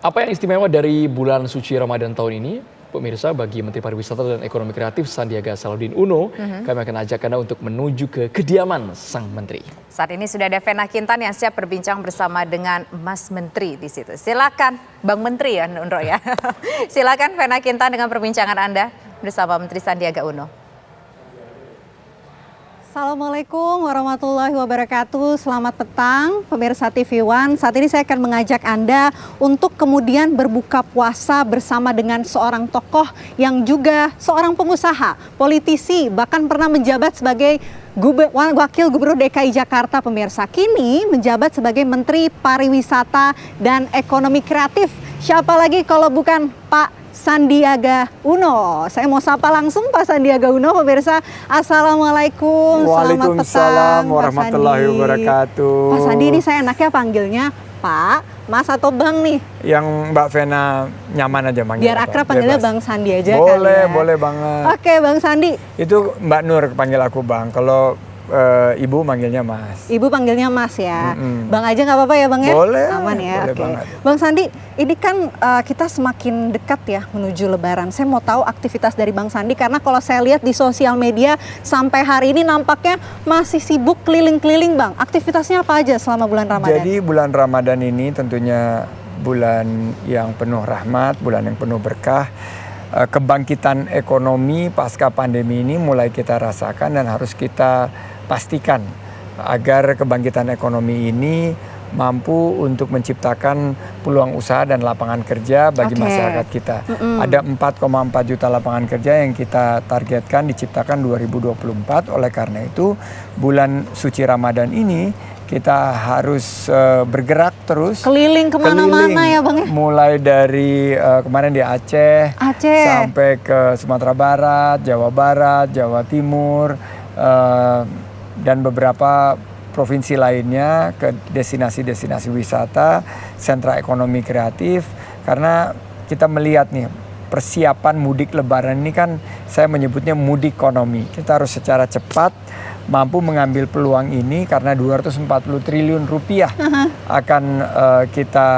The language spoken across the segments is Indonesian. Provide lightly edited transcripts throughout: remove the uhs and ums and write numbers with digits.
Apa yang istimewa dari bulan suci Ramadan tahun ini? Pemirsa, bagi Menteri Pariwisata dan Ekonomi Kreatif Sandiaga Salahuddin Uno, kami akan ajak Anda untuk menuju ke kediaman Sang Menteri. Saat ini sudah ada Vena Kintan yang siap berbincang bersama dengan Mas Menteri di situ. Silakan, Bang Menteri ya, Nundro ya. Silakan Vena Kintan dengan perbincangan Anda bersama Menteri Sandiaga Uno. Assalamualaikum warahmatullahi wabarakatuh. Selamat petang pemirsa TV One. Saat ini saya akan mengajak Anda untuk kemudian berbuka puasa bersama dengan seorang tokoh yang juga seorang pengusaha, politisi, bahkan pernah menjabat sebagai Wakil Gubernur DKI Jakarta pemirsa. Kini menjabat sebagai Menteri Pariwisata dan Ekonomi Kreatif. Siapa lagi kalau bukan Pak Sandiaga Uno. Saya mau sapa langsung Pak Sandiaga Uno pemirsa. Assalamualaikum. Waalaikumsalam warahmatullahi wabarakatuh. Pak Sandi, ini saya enaknya panggilnya Pak, Mas atau Bang nih? Yang Mbak Vena nyaman aja manggil. Biar akrab panggilnya Bang Sandi aja. Boleh, kan, ya? boleh banget. Oke Bang Sandi. Itu Mbak Nur panggil aku Bang. Kalau Ibu manggilnya Mas. Ibu panggilnya Mas ya. Bang aja nggak apa-apa ya Bang ya? Boleh. Aman ya. Boleh Oke. banget. Bang Sandi, ini kan kita semakin dekat ya menuju Lebaran. Saya mau tahu aktivitas dari Bang Sandi karena kalau saya lihat di sosial media sampai hari ini nampaknya masih sibuk keliling-keliling Bang. Aktivitasnya apa aja selama bulan Ramadan? Jadi bulan Ramadan ini tentunya bulan yang penuh rahmat, bulan yang penuh berkah. Kebangkitan ekonomi pasca pandemi ini mulai kita rasakan dan harus kita pastikan agar kebangkitan ekonomi ini mampu untuk menciptakan peluang usaha dan lapangan kerja bagi masyarakat kita. Ada 4,4 juta lapangan kerja yang kita targetkan diciptakan 2024. Oleh karena itu, bulan suci Ramadan ini kita harus bergerak terus. Keliling kemana-mana ya Bang ya? Mulai dari kemarin di Aceh, sampai ke Sumatera Barat, Jawa Timur, dan beberapa provinsi lainnya ke destinasi-destinasi wisata, sentra ekonomi kreatif. Karena kita melihat nih persiapan mudik Lebaran ini kan saya menyebutnya mudik ekonomi. Kita harus secara cepat mampu mengambil peluang ini karena 240 triliun rupiah akan kita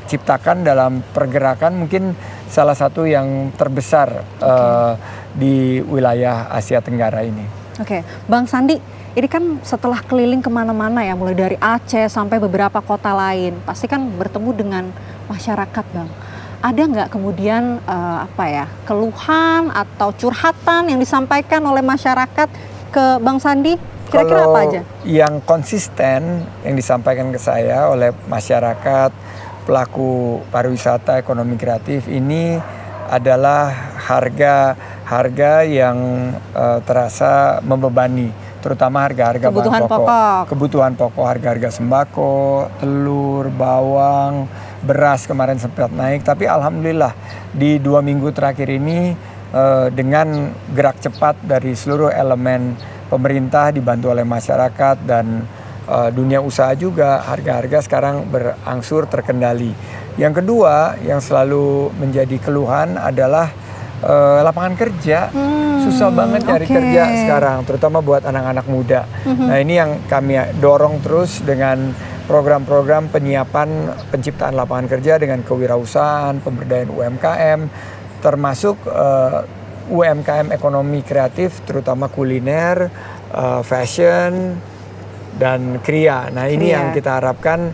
ciptakan dalam pergerakan mungkin salah satu yang terbesar di wilayah Asia Tenggara ini. Oke, Bang Sandi, ini kan setelah keliling kemana-mana ya, mulai dari Aceh sampai beberapa kota lain, pasti kan bertemu dengan masyarakat Bang. Ada nggak kemudian keluhan atau curhatan yang disampaikan oleh masyarakat ke Bang Sandi? Kira-kira apa aja? Yang konsisten yang disampaikan ke saya oleh masyarakat, pelaku pariwisata, ekonomi kreatif ini adalah harga yang terasa membebani, terutama harga-harga bahan pokok. Kebutuhan pokok, harga-harga sembako, telur, bawang, beras kemarin sempat naik. Tapi alhamdulillah di 2 minggu terakhir ini dengan gerak cepat dari seluruh elemen pemerintah dibantu oleh masyarakat dan dunia usaha juga, harga-harga sekarang berangsur terkendali. Yang kedua yang selalu menjadi keluhan adalah lapangan kerja. Susah banget cari kerja sekarang, terutama buat anak-anak muda. Nah ini yang kami dorong terus dengan program-program penyiapan penciptaan lapangan kerja dengan kewirausahaan, pemberdayaan UMKM, termasuk UMKM ekonomi kreatif, terutama kuliner, fashion, dan kria. Nah ini yang kita harapkan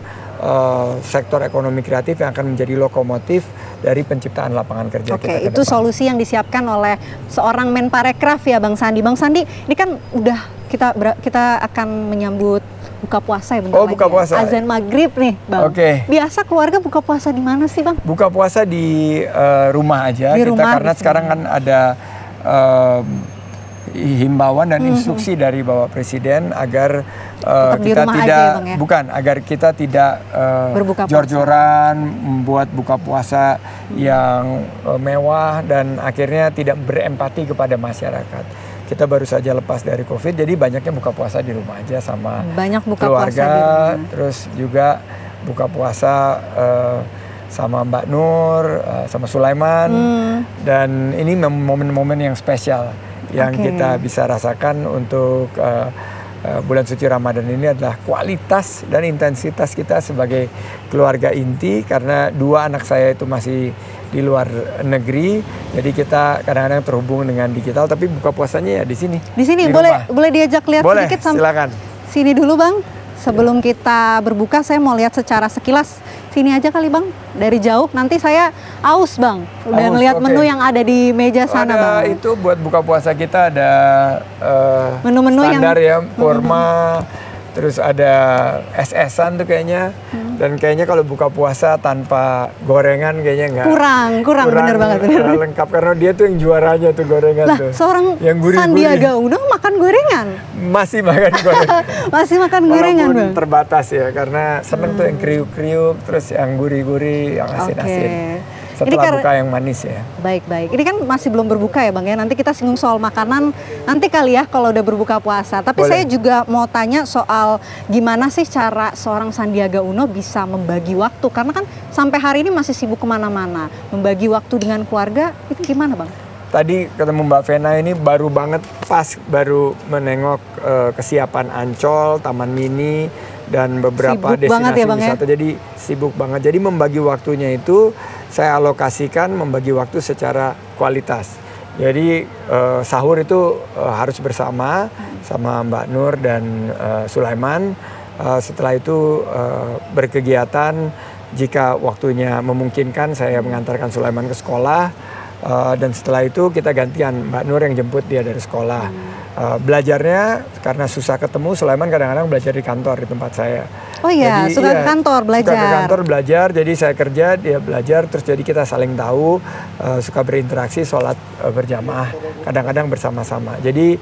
sektor ekonomi kreatif yang akan menjadi lokomotif dari penciptaan lapangan kerja kita ke itu depan. solusi yang disiapkan oleh seorang Menparekraf ya Bang Sandi. Bang Sandi, ini kan udah kita akan menyambut buka puasa ya bentar lagi. Buka puasa. Azan maghrib nih Bang. Biasa keluarga buka puasa di mana sih Bang? Buka puasa di rumah aja karena sekarang kan ada himbauan dan instruksi dari Bapak Presiden agar kita tidak jor-joran membuat buka puasa yang mewah dan akhirnya tidak berempati kepada masyarakat. Kita baru saja lepas dari COVID, jadi banyaknya buka puasa di rumah aja sama keluarga, terus juga buka puasa sama Mbak Nur, sama Sulaiman, dan ini momen-momen yang spesial yang kita bisa rasakan untuk bulan suci Ramadan ini adalah kualitas dan intensitas kita sebagai keluarga inti, karena 2 anak saya itu masih di luar negeri, jadi kita kadang-kadang terhubung dengan digital, tapi buka puasanya ya di sini. Di sini boleh diajak lihat Boleh, sedikit silakan. Sini dulu Bang. Sebelum kita berbuka saya mau lihat secara sekilas. Sini aja kali Bang, dari jauh. Nanti saya aus Bang, udah ngelihat menu yang ada di meja sana Bang. Itu buat buka puasa kita ada menu-menu standar ya, kurma, terus ada es-esan tuh kayaknya. Dan kayaknya kalau buka puasa tanpa gorengan kayaknya nggak. Kurang bener banget. Lengkap, karena dia tuh yang juaranya tuh gorengan Lah, tuh. seorang yang Sandiaga Uno makan gorengan? Masih makan gorengan. Masih makan gorengan Walaupun Bang? terbatas ya, karena seneng tuh yang kriuk-kriuk, terus yang gurih-gurih, yang asin-asin. Setelah buka yang manis ya. Baik. Ini kan masih belum berbuka ya Bang ya. Nanti kita singgung soal makanan nanti kali ya kalau udah berbuka puasa. Tapi Boleh. saya juga mau tanya soal gimana sih cara seorang Sandiaga Uno bisa membagi waktu. Karena kan sampai hari ini masih sibuk kemana-mana. Membagi waktu dengan keluarga itu gimana Bang? Tadi ketemu Mbak Vena ini baru banget baru menengok kesiapan Ancol, Taman Mini, dan beberapa Sibuk banget destinasi ya, Bang, ya? wisata. Jadi sibuk banget. Jadi membagi waktunya itu saya alokasikan membagi waktu secara kualitas. Jadi sahur itu harus bersama sama Mbak Nur dan Sulaiman. Setelah itu berkegiatan, jika waktunya memungkinkan saya mengantarkan Sulaiman ke sekolah. Dan setelah itu kita gantian, Mbak Nur yang jemput dia dari sekolah. Belajarnya karena susah ketemu, Sulaiman kadang-kadang belajar di kantor di tempat saya. Oh iya, jadi, suka ke kantor belajar. Suka ke kantor belajar, jadi saya kerja, dia belajar, terus jadi kita saling tahu, suka berinteraksi, sholat berjamaah, kadang-kadang bersama-sama. Jadi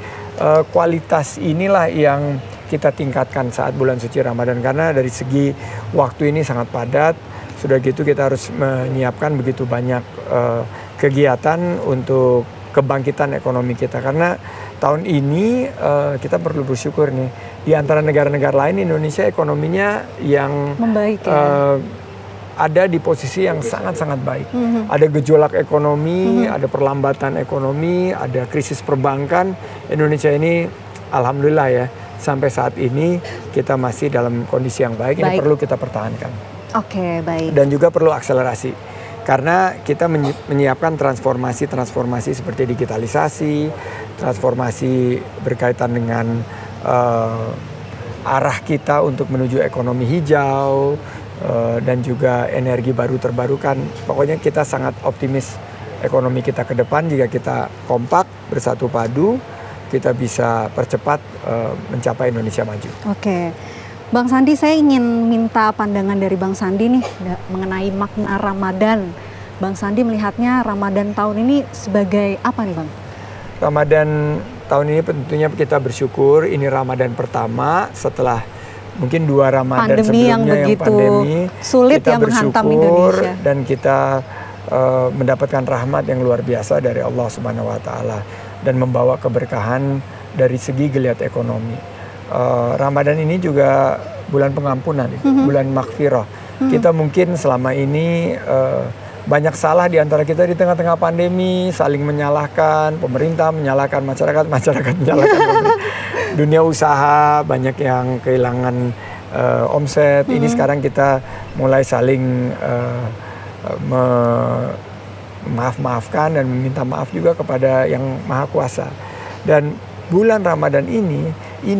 kualitas inilah yang kita tingkatkan saat bulan suci Ramadan, karena dari segi waktu ini sangat padat. Sudah gitu kita harus menyiapkan begitu banyak kegiatan untuk kebangkitan ekonomi kita, karena tahun ini kita perlu bersyukur nih, di antara negara-negara lain Indonesia ekonominya yang membaik ya? Ada di posisi yang sangat-sangat baik. Ada gejolak ekonomi, ada perlambatan ekonomi, ada krisis perbankan. Indonesia ini alhamdulillah ya, sampai saat ini kita masih dalam kondisi yang baik. Ini perlu kita pertahankan. Oke, baik. Dan juga perlu akselerasi. Karena kita menyiapkan transformasi seperti digitalisasi, transformasi berkaitan dengan arah kita untuk menuju ekonomi hijau, dan juga energi baru terbarukan. Pokoknya kita sangat optimis ekonomi kita ke depan. Jika kita kompak, bersatu padu, kita bisa percepat mencapai Indonesia maju. Oke. Bang Sandi, saya ingin minta pandangan dari Bang Sandi nih mengenai makna Ramadan. Bang Sandi melihatnya Ramadan tahun ini sebagai apa nih Bang? Ramadan tahun ini tentunya kita bersyukur, ini Ramadan pertama setelah mungkin 2 Ramadan pandemi sebelumnya yang begitu sulit kita ya menghantam bersyukur Indonesia. Dan kita mendapatkan rahmat yang luar biasa dari Allah Subhanahu wa Ta'ala dan membawa keberkahan dari segi geliat ekonomi. Ramadan ini juga bulan pengampunan, bulan maghfirah. Kita mungkin selama ini banyak salah di antara kita di tengah-tengah pandemi, saling menyalahkan, pemerintah menyalahkan masyarakat menyalahkan pemerintah. Dunia usaha banyak yang kehilangan omset. Ini sekarang kita mulai saling maaf-maafkan dan meminta maaf juga kepada yang Maha Kuasa. Dan bulan Ramadan ini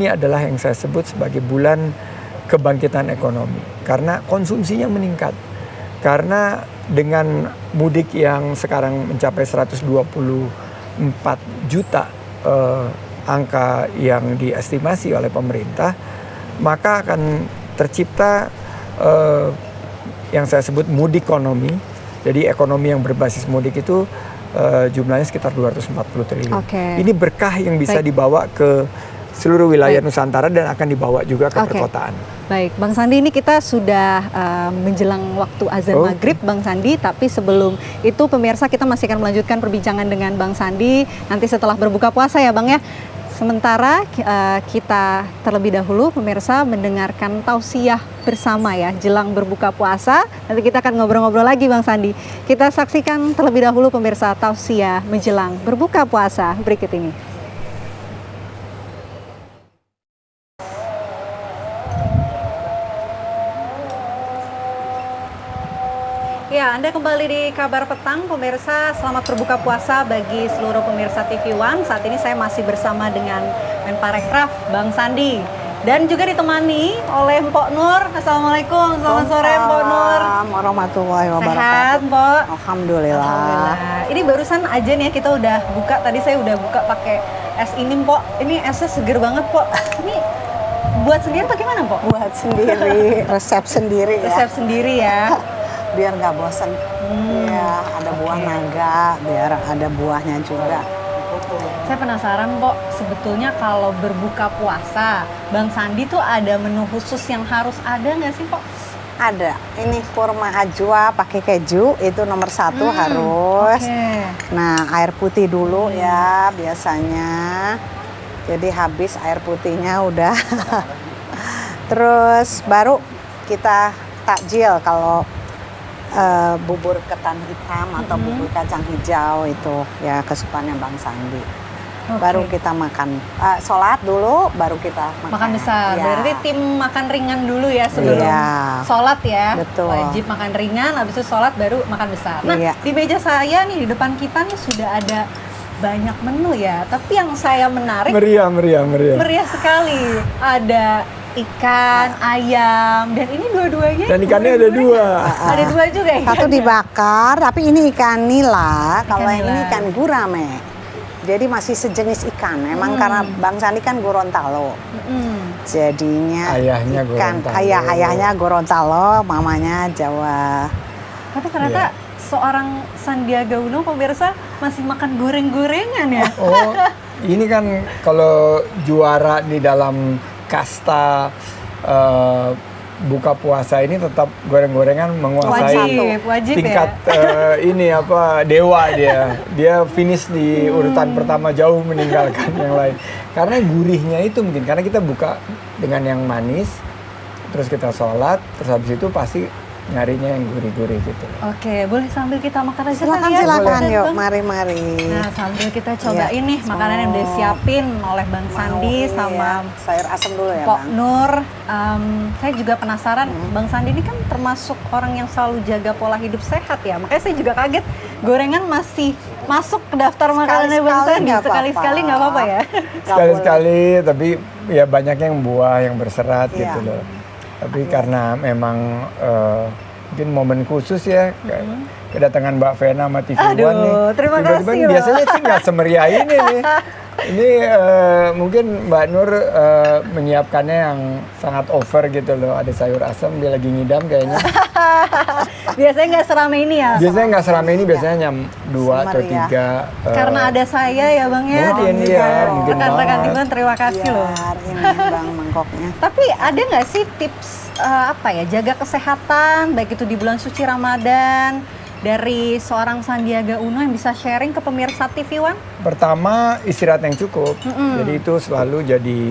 adalah yang saya sebut sebagai bulan kebangkitan ekonomi. Karena konsumsinya meningkat. Karena dengan mudik yang sekarang mencapai 124 juta angka yang diestimasi oleh pemerintah, maka akan tercipta yang saya sebut mudik ekonomi. Jadi ekonomi yang berbasis mudik itu jumlahnya sekitar 240 triliun. Ini berkah yang bisa dibawa ke seluruh wilayah Nusantara dan akan dibawa juga ke perkotaan. Baik, Bang Sandi, ini kita sudah menjelang waktu azan maghrib, Bang Sandi. Tapi sebelum itu pemirsa, kita masih akan melanjutkan perbincangan dengan Bang Sandi nanti setelah berbuka puasa ya Bang ya. Sementara kita terlebih dahulu pemirsa mendengarkan tausiah bersama ya jelang berbuka puasa. Nanti kita akan ngobrol-ngobrol lagi Bang Sandi. Kita saksikan terlebih dahulu pemirsa tausiah menjelang berbuka puasa berikut ini. Ya, Anda kembali di Kabar Petang, pemirsa. Selamat berbuka puasa bagi seluruh pemirsa TV One. Saat ini saya masih bersama dengan Menparekraf, Bang Sandi. Dan juga ditemani oleh Mpok Nur. Assalamualaikum, selamat sore Mpok Nur. Assalamualaikum warahmatullahi wabarakatuh. Sehat, Mpok? Alhamdulillah. Ini barusan aja nih ya, kita udah buka. Tadi saya udah buka pakai es ini, Mpok. Ini esnya seger banget, Mpok. Ini buat sendiri atau gimana, Mpok? Buat sendiri, resep sendiri ya. Resep sendiri ya. Biar nggak bosan. Ya, ada buah naga, biar ada buahnya juga. Saya penasaran, Pok, sebetulnya kalau berbuka puasa, Bang Sandi tuh ada menu khusus yang harus ada nggak sih, Pok? Ada. Ini kurma ajwa pakai keju, itu nomor 1 harus. Oke. Nah, air putih dulu ya biasanya. Jadi habis air putihnya udah. Terus baru kita takjil kalau bubur ketan hitam atau bubur kacang hijau itu ya kesukaannya Bang Sandi. Oke. Baru kita makan, sholat dulu baru kita Makan besar. Ya. Berarti tim makan ringan dulu ya sebelum Iya. sholat ya. Betul. Wajib makan ringan, habis itu sholat baru makan besar. Nah, Iya. di meja saya nih, di depan kita nih sudah ada banyak menu ya. Tapi yang saya menarik, Meriah. meriah sekali. Ada ikan, ayam, dan ini dua-duanya. Dan ikannya ada goreng-goreng. 2. Ada 2 juga ya. Satu dibakar, tapi ini ikan nila. Kalau yang nila. ini ikan gurame. Jadi masih sejenis ikan. Emang karena Bang Sandi kan Gorontalo. Jadinya Ayahnya ikan. Gorontalo. Ayahnya Gorontalo, mamanya Jawa. Tapi ternyata seorang Sandiaga Uno, pemirsa, masih makan goreng-gorengan ya. Oh, ini kan kalau juara di dalam kasta buka puasa ini tetap goreng-gorengan menguasai Wajib tingkat ya. ini apa dewa dia finish di urutan pertama jauh meninggalkan yang lain karena gurihnya itu mungkin karena kita buka dengan yang manis terus kita sholat terus habis itu pasti nyarinya yang gurih-gurih gitu. Oke, boleh sambil kita makan aja Silakan, kali ya? silakan Boleh, yuk, Bang? mari. Nah, sambil kita cobain Iya. nih makanan yang udah siapin oleh Bang Ini Sandi sama ya, sayur asam dulu ya Pok Bang. Nur. Saya juga penasaran, Bang Sandi ini kan termasuk orang yang selalu jaga pola hidup sehat ya. Makanya saya juga kaget, gorengan masih masuk ke daftar makanannya Bang Sandi. nggak apa-apa. Sekali-sekali nggak apa-apa ya? Sekali-sekali tapi ya banyaknya yang buah yang berserat Iya. gitu loh. Tapi karena memang mungkin momen khusus ya kedatangan Mbak Vena sama TV One nih. Aduh, terima Tiba-tiba kasih nih, loh. biasanya sih nggak semeriah ini nih. Ini mungkin Mbak Nur menyiapkannya yang sangat over gitu loh. Ada sayur asam dia lagi ngidam kayaknya. Biasanya nggak seramai ini ya? Biasanya nggak seramai ini biasanya jam 2 atau Semeriah. 3. Karena ada saya ya Bang ya. Mungkin ya, mungkin Rekan-rekan banget. Timun, terima kasih loh. Biar ini Bang mangkoknya. Tapi ada nggak sih tips apa ya jaga kesehatan baik itu di bulan suci Ramadan dari seorang Sandiaga Uno yang bisa sharing ke pemirsa TV One? Pertama istirahat yang cukup. Jadi itu selalu jadi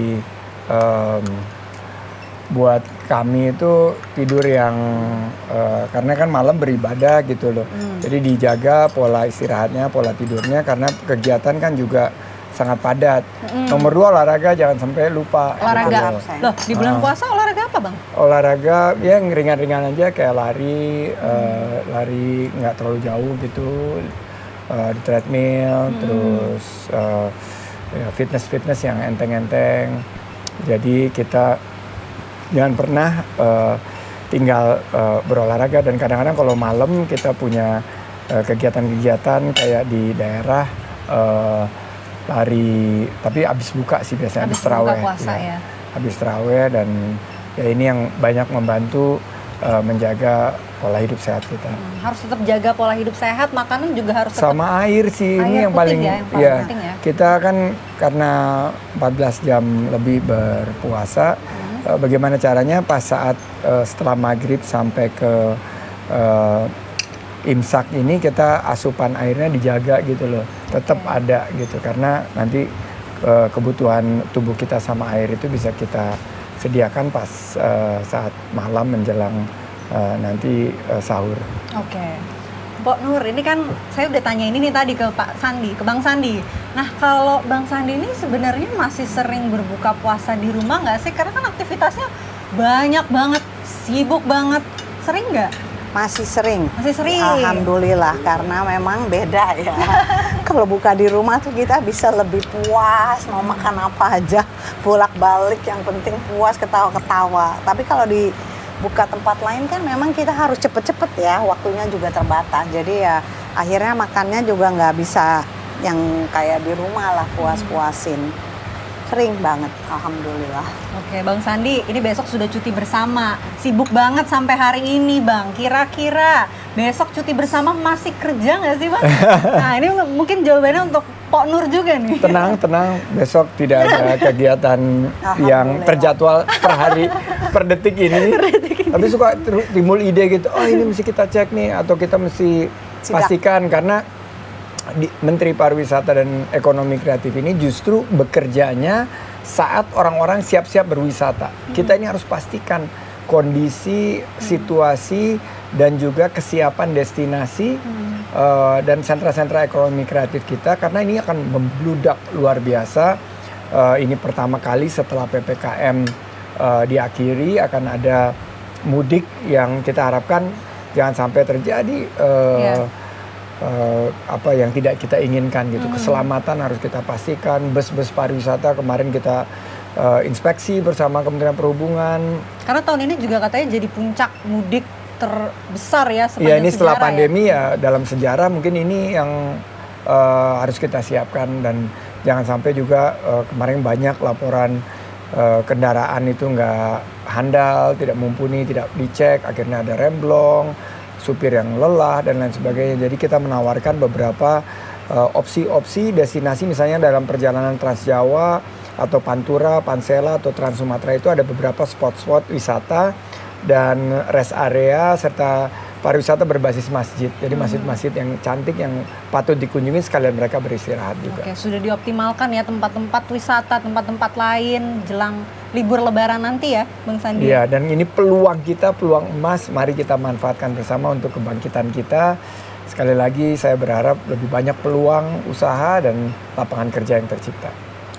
buat kami itu tidur yang karena kan malam beribadah gitu loh. Jadi dijaga pola istirahatnya, pola tidurnya karena kegiatan kan juga sangat padat. Nomor 2 olahraga jangan sampai lupa. Olahraga. Gitu loh. Loh, di bulan puasa olahraga apa, Bang? Olahraga ya yang ringan-ringan aja kayak lari, lari nggak terlalu jauh gitu, di treadmill, terus ya fitness yang enteng-enteng. Jadi kita jangan pernah tinggal berolahraga dan kadang-kadang kalau malam kita punya kegiatan-kegiatan kayak di daerah lari, tapi habis buka sih biasanya habis Habis buka terawih. puasa ya. Habis terawih dan ya ini yang banyak membantu menjaga pola hidup sehat kita. Harus tetap jaga pola hidup sehat, makanan juga harus tetap. Sama air sih Air ini yang putih paling ya, yang paling penting ya. Kita kan karena 14 jam lebih berpuasa, bagaimana caranya pas saat setelah maghrib sampai ke imsak ini kita asupan airnya dijaga gitu loh, tetap ada gitu karena nanti kebutuhan tubuh kita sama air itu bisa kita sediakan pas saat malam menjelang nanti sahur. Oke. Pok Nur, ini kan saya udah tanya ini nih tadi ke Pak Sandi, ke Bang Sandi. Nah, kalau Bang Sandi ini sebenarnya masih sering berbuka puasa di rumah nggak sih? Karena kan aktivitasnya banyak banget, sibuk banget. Sering nggak? Masih sering. Masih sering. Alhamdulillah, karena memang beda ya. Kalau buka di rumah tuh kita bisa lebih puas, mau makan apa aja, bolak-balik, yang penting puas, ketawa-ketawa. Tapi kalau di buka tempat lain kan memang kita harus cepet-cepet ya, waktunya juga terbatas. Jadi ya akhirnya makannya juga nggak bisa yang kayak di rumah lah, puas-puasin. Sering banget, alhamdulillah. Oke, Bang Sandi, ini besok sudah cuti bersama. Sibuk banget sampai hari ini, Bang. Kira-kira besok cuti bersama masih kerja nggak sih, Bang? Nah, ini mungkin jawabannya untuk Pok Nur juga nih. Tenang, besok tidak ada kegiatan yang terjadwal per hari, per detik ini. Tapi suka timbul ide gitu, oh ini mesti kita cek nih, atau kita mesti pastikan, karena Menteri Pariwisata dan Ekonomi Kreatif ini justru bekerjanya saat orang-orang siap-siap berwisata. Kita ini harus pastikan kondisi, situasi, dan juga kesiapan destinasi dan sentra-sentra ekonomi kreatif kita, karena ini akan membludak luar biasa. Ini pertama kali setelah PPKM diakhiri, akan ada mudik yang kita harapkan jangan sampai terjadi apa yang tidak kita inginkan gitu. Keselamatan harus kita pastikan. Bus-bus pariwisata kemarin kita inspeksi bersama Kementerian Perhubungan. Karena tahun ini juga katanya jadi puncak mudik terbesar ya sepanjang ya, ini setelah sejarah pandemi ya, dalam sejarah mungkin ini yang harus kita siapkan. Dan jangan sampai juga kemarin banyak laporan kendaraan itu nggak handal, tidak mumpuni, tidak dicek, akhirnya ada remblong, supir yang lelah dan lain sebagainya. Jadi kita menawarkan beberapa opsi-opsi destinasi, misalnya dalam perjalanan Trans Jawa atau Pantura, Pansela atau Trans Sumatera itu ada beberapa spot-spot wisata dan rest area serta pariwisata berbasis masjid. Jadi masjid-masjid yang cantik yang patut dikunjungi, sekalian mereka beristirahat juga. Oke, sudah dioptimalkan ya tempat-tempat wisata, tempat-tempat lain jelang libur Lebaran nanti ya, Bang Sandi. Iya, dan ini peluang kita, peluang emas. Mari kita manfaatkan bersama untuk kebangkitan kita. Sekali lagi saya berharap lebih banyak peluang usaha dan lapangan kerja yang tercipta.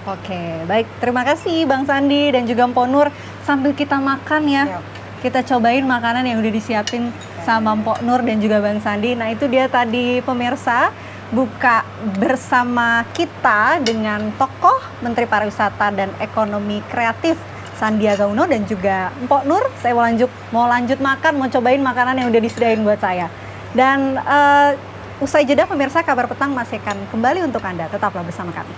Oke, baik. Terima kasih Bang Sandi dan juga Mpok Nur. Sambil kita makan ya, kita cobain makanan yang udah disiapin sama Mpok Nur dan juga Bang Sandi. Nah, itu dia tadi pemirsa, buka bersama kita dengan tokoh Menteri Pariwisata dan Ekonomi Kreatif Sandiaga Uno dan juga Mpok Nur. Saya mau lanjut makan, mau cobain makanan yang udah disediain buat saya. Dan usai jeda pemirsa, Kabar Petang masih akan kembali untuk Anda. Tetaplah bersama kami.